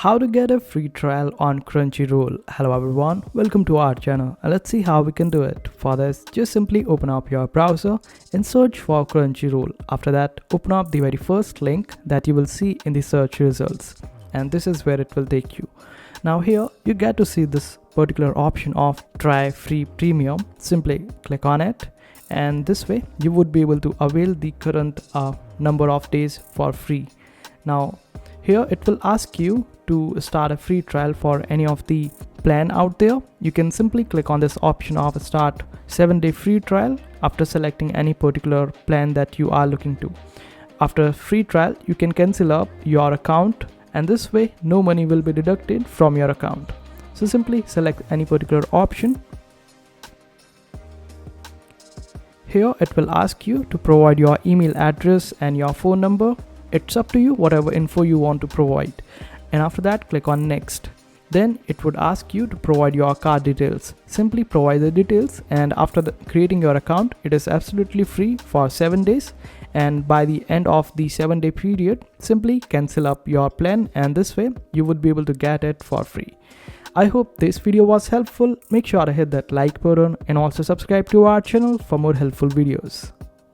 How to get a free trial on Crunchyroll. Hello everyone, welcome to our channel and let's see how we can do it. For this, just simply open up your browser and search for Crunchyroll. After that, open up the very first link that you will see in the search results, and this is where it will take you. Now here you get to see this particular option of try free premium. Simply click on it, and this way you would be able to avail the current number of days for free. Now here it will ask you to start a free trial for any of the plan out there. You can simply click on this option of start 7-day free trial after selecting any particular plan that you are looking to. After a free trial, you can cancel up your account, and this way no money will be deducted from your account. So simply select any particular option. Here it will ask you to provide your email address and your phone number. It's up to you whatever info you want to provide, and after that click on next. Then it would ask you to provide your card details. Simply provide the details, and after creating your account, it is absolutely free for 7 days, and by the end of the 7-day period simply cancel up your plan, and this way you would be able to get it for free. I hope this video was helpful. Make sure to hit that like button and also subscribe to our channel for more helpful videos.